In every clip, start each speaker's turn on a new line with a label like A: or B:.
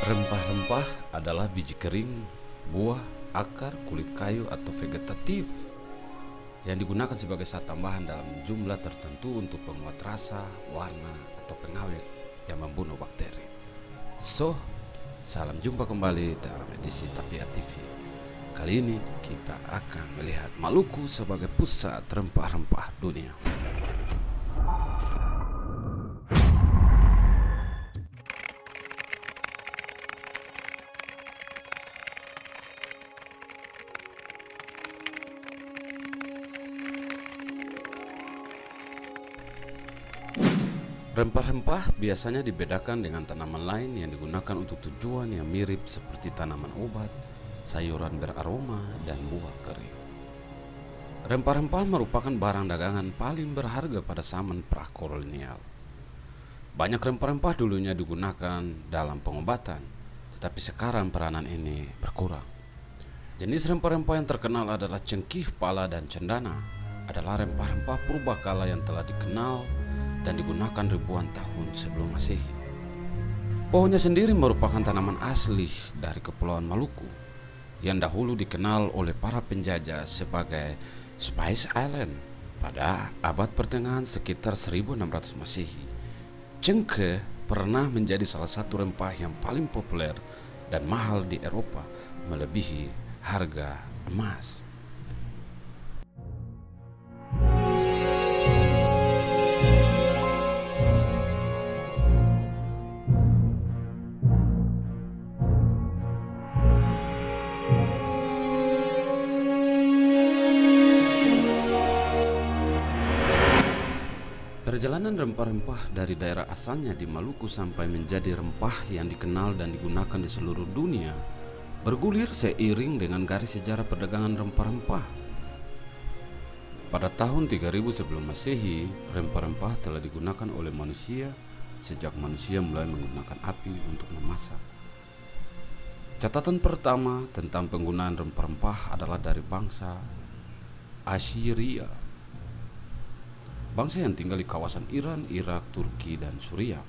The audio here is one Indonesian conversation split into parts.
A: Rempah-rempah adalah biji kering, buah, akar, kulit kayu atau vegetatif yang digunakan sebagai zat tambahan dalam jumlah tertentu untuk penguat rasa, warna, atau pengawet yang membunuh bakteri. So, salam jumpa kembali dalam edisi Tapia TV. Kali ini kita akan melihat Maluku sebagai pusat rempah-rempah dunia. Rempah-rempah biasanya dibedakan dengan tanaman lain yang digunakan untuk tujuan yang mirip seperti tanaman obat, sayuran beraroma, dan buah kering. Rempah-rempah merupakan barang dagangan paling berharga pada zaman prakolonial. Banyak rempah-rempah dulunya digunakan dalam pengobatan, tetapi sekarang peranan ini berkurang. Jenis rempah-rempah yang terkenal adalah cengkih, pala, dan cendana. Adalah rempah-rempah purbakala yang telah dikenal dan digunakan ribuan tahun sebelum Masehi. Pohonnya sendiri merupakan tanaman asli dari Kepulauan Maluku yang dahulu dikenal oleh para penjajah sebagai Spice Island pada abad pertengahan sekitar 1600 Masehi. Cengkeh pernah menjadi salah satu rempah yang paling populer dan mahal di Eropa, melebihi harga emas. Perjalanan rempah-rempah dari daerah asalnya di Maluku sampai menjadi rempah yang dikenal dan digunakan di seluruh dunia bergulir seiring dengan garis sejarah perdagangan rempah-rempah. Pada tahun 3000 sebelum Masehi, rempah-rempah telah digunakan oleh manusia sejak manusia mulai menggunakan api untuk memasak. Catatan pertama tentang penggunaan rempah-rempah adalah dari bangsa Assyria, bangsa yang tinggal di kawasan Iran, Irak, Turki, dan Suriah.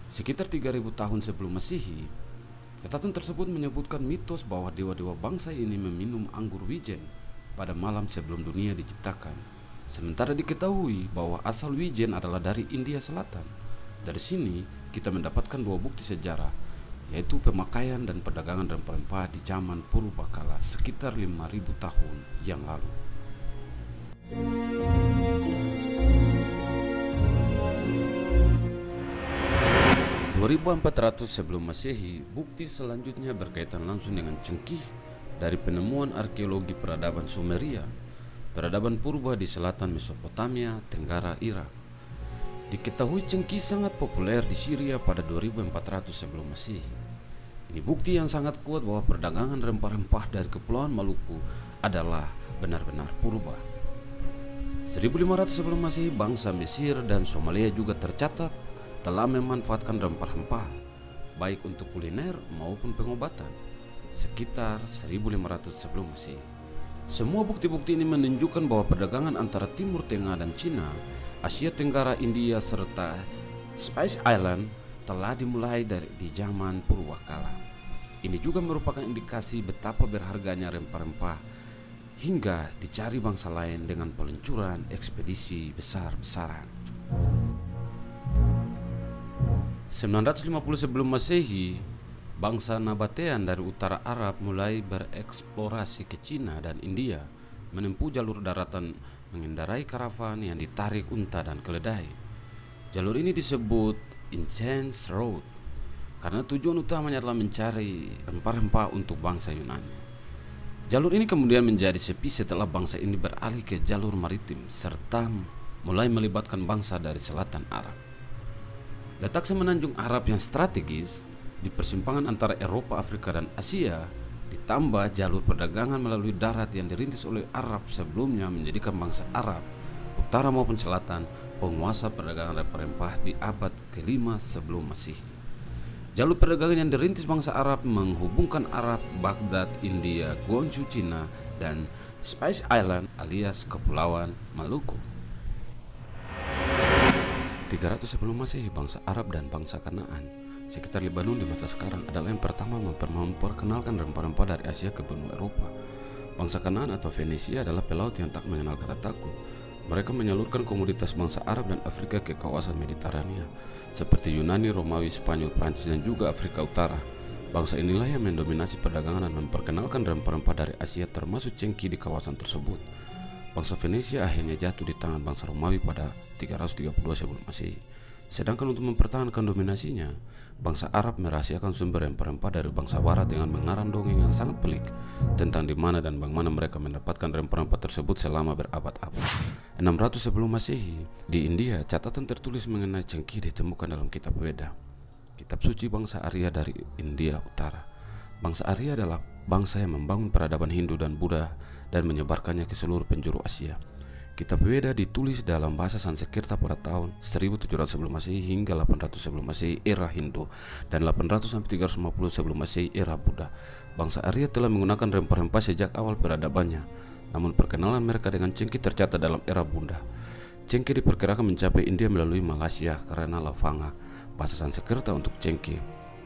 A: Sekitar 3000 tahun sebelum Masehi, catatan tersebut menyebutkan mitos bahwa dewa-dewa bangsa ini meminum anggur wijen pada malam sebelum dunia diciptakan. Sementara diketahui bahwa asal wijen adalah dari India Selatan. Dari sini kita mendapatkan dua bukti sejarah, yaitu pemakaian dan perdagangan rempah-rempah di zaman purbakala sekitar 5000 tahun yang lalu. 2400 sebelum Masehi, bukti selanjutnya berkaitan langsung dengan cengkih dari penemuan arkeologi peradaban Sumeria, peradaban purba di selatan Mesopotamia, Tenggara Irak. Diketahui cengkih sangat populer di Syria pada 2400 sebelum Masehi. Ini bukti yang sangat kuat bahwa perdagangan rempah-rempah dari Kepulauan Maluku adalah benar-benar purba. 1500 sebelum Masehi, bangsa Mesir dan Somalia juga tercatat telah memanfaatkan rempah-rempah baik untuk kuliner maupun pengobatan sekitar 1500 sebelum Masehi. Semua bukti-bukti ini menunjukkan bahwa perdagangan antara Timur Tengah dan Cina, Asia Tenggara, India, serta Spice Island telah dimulai di zaman purbakala. Ini juga merupakan indikasi betapa berharganya rempah-rempah hingga dicari bangsa lain dengan peluncuran ekspedisi besar-besaran. 950 sebelum Masehi, bangsa Nabatean dari utara Arab mulai bereksplorasi ke Cina dan India, menempuh jalur daratan mengendarai karavan yang ditarik unta dan keledai. Jalur ini disebut Incense Road karena tujuan utamanya adalah mencari rempah-rempah untuk bangsa Yunani. Jalur ini kemudian menjadi sepi setelah bangsa ini beralih ke jalur maritim serta mulai melibatkan bangsa dari selatan Arab. Letak semenanjung Arab yang strategis di persimpangan antara Eropa, Afrika, dan Asia, ditambah jalur perdagangan melalui darat yang dirintis oleh Arab sebelumnya menjadikan bangsa Arab, utara maupun selatan, penguasa perdagangan rempah-rempah di abad ke-5 sebelum Masehi. Jalur perdagangan yang dirintis bangsa Arab menghubungkan Arab, Baghdad, India, Guangzhou, Cina, dan Spice Island alias Kepulauan Maluku. 300 sebelum Masehi, bangsa Arab dan bangsa Kanaan Sekitar Lebanon di masa sekarang adalah yang pertama memperkenalkan rempah-rempah dari Asia ke benua Eropa. Bangsa Kanaan atau Venesia adalah pelaut yang tak mengenal kata takut. Mereka menyalurkan komoditas bangsa Arab dan Afrika ke kawasan Mediterania, seperti Yunani, Romawi, Spanyol, Prancis, dan juga Afrika Utara. Bangsa inilah yang mendominasi perdagangan dan memperkenalkan rempah-rempah dari Asia termasuk cengkih di kawasan tersebut. Bangsa Venesia akhirnya jatuh di tangan bangsa Romawi pada 332 sebelum Masehi. Sedangkan untuk mempertahankan dominasinya, bangsa Arab merahasiakan sumber rempah-rempah dari bangsa Barat dengan mengarang dongeng yang sangat pelik tentang di mana dan bagaimana mereka mendapatkan rempah-rempah tersebut selama berabad-abad. 600 sebelum Masehi, di India catatan tertulis mengenai cengkih ditemukan dalam kitab Weda, kitab suci bangsa Arya dari India Utara. Bangsa Arya adalah bangsa yang membangun peradaban Hindu dan Buddha dan menyebarkannya ke seluruh penjuru Asia. Kitab Weda ditulis dalam bahasa Sanskerta pada tahun 1700 sebelum Masehi hingga 800 sebelum Masehi era Hindu dan 800 sampai 350 sebelum Masehi era Buddha. Bangsa Arya telah menggunakan rempah-rempah sejak awal peradabannya. Namun perkenalan mereka dengan cengkih tercatat dalam era Buddha. Cengkih diperkirakan mencapai India melalui Malaysia karena lavanga, bahasa Sanskerta untuk cengkih,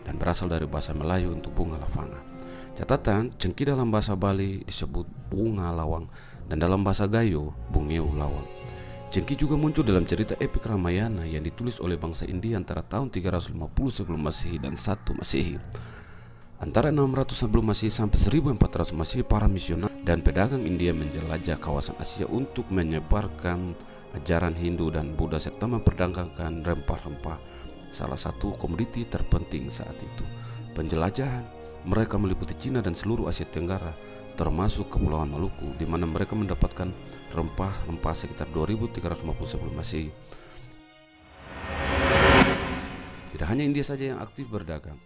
A: dan berasal dari bahasa Melayu untuk bunga lavanga. Catatan, cengkih dalam bahasa Bali disebut bunga lawang dan dalam bahasa Gayo, bungeu lawang. Cengkih juga muncul dalam cerita epik Ramayana yang ditulis oleh bangsa India antara tahun 350 sebelum Masehi dan 1 Masehi. Antara 600 sebelum Masehi sampai 1400 Masehi, para misionaris dan pedagang India menjelajah kawasan Asia untuk menyebarkan ajaran Hindu dan Buddha serta memperdagangkan rempah-rempah, salah satu komoditi terpenting saat itu. Penjelajahan mereka meliputi Cina dan seluruh Asia Tenggara, termasuk Kepulauan Maluku, di mana mereka mendapatkan rempah-rempah sekitar 2350 sebelum Masehi. Tidak hanya India saja yang aktif berdagang.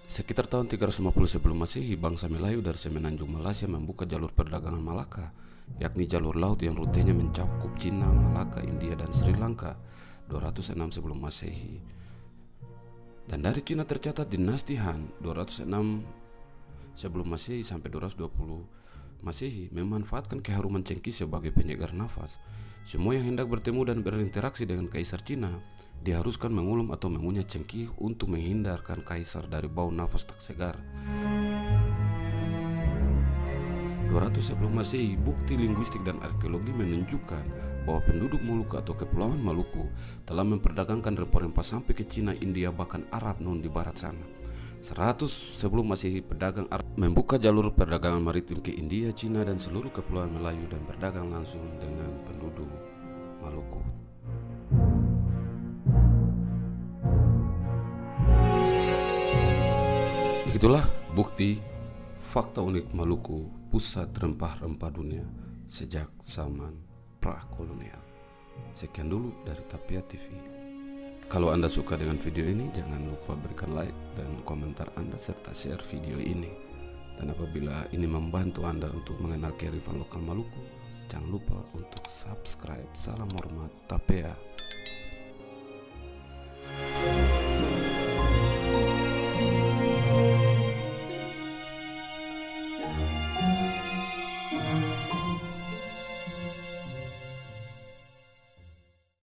A: Sekitar tahun 350 sebelum Masehi, bangsa Melayu dari semenanjung Malaysia membuka jalur perdagangan Malaka, yakni jalur laut yang rutenya mencakup Cina, Malaka, India, dan Sri Lanka 206 sebelum Masehi. Dan dari Cina tercatat dinasti Han 206 sebelum Masehi sampai 220 Masehi memanfaatkan keharuman cengkih sebagai penyegar nafas. Semua yang hendak bertemu dan berinteraksi dengan Kaisar Cina diharuskan mengulum atau mengunyah cengkih untuk menghindarkan Kaisar dari bau nafas tak segar. 200 sebelum Masehi, bukti linguistik dan arkeologi menunjukkan bahwa penduduk Moluku atau Kepulauan Maluku telah memperdagangkan rempah-rempah sampai ke Cina, India, bahkan Arab non di barat sana. 100 sebelum Masehi, pedagang Arab membuka jalur perdagangan maritim ke India, Cina, dan seluruh Kepulauan Melayu dan berdagang langsung dengan penduduk Maluku. Begitulah bukti fakta unik Maluku, pusat rempah-rempah dunia sejak zaman pra-kolonial. Sekian dulu dari Tapia TV. Kalau Anda suka dengan video ini, jangan lupa berikan like dan komentar Anda serta share video ini. Dan apabila ini membantu Anda untuk mengenal kearifan lokal Maluku, jangan lupa untuk subscribe. Salam hormat, Tapia.